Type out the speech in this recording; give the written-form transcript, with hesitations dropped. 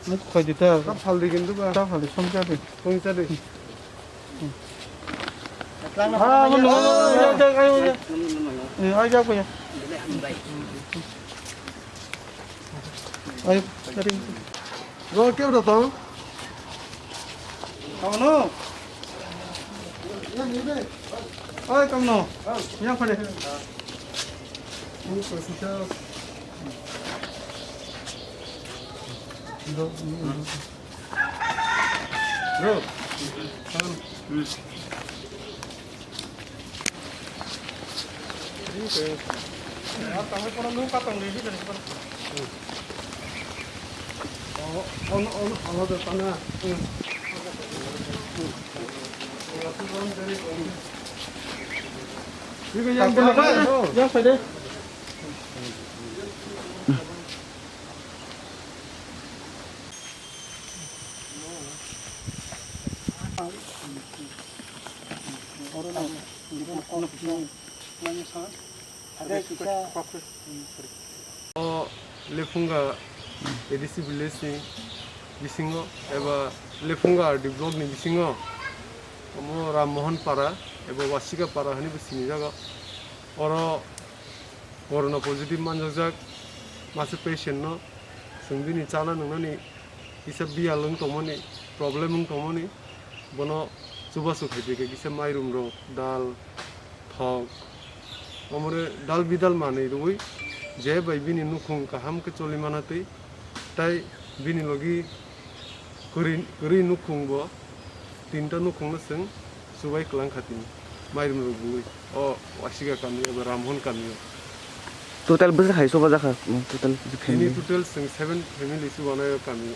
nó khỏi gì ta Các phật đi kiến thức ta phải xong ra đi không ra đi. à mình nói chơi ai ra bây giờ ai ra đi Rồi kêu được không? không nó ơi không nó nhang phải đi Không phải xin chào. Rồi. kamu pernah lupa tong di sini Ono được tăng à? yang phải đi Lefunga edisi village bisingo eba lefunga develop ni bisingo omo Rammohon para eba Wasika para hani bisini jaga oro corona positive manjak masa patient no sungdini chana nungni isa biya lung tomoni problem lung tomoni bono suba su khaite ke kisa mairum ro dal thok omore dal bidal mane roi je bai bini nukhung kaham ke choli manatei tai bini logi kuri nukhung bo tinta nukhung na sing subai klang khatin mairum ro bui o Wasika kami eba Rammohon kami total berapa hai sobat zakah total ini total sing 7 family su banayo kami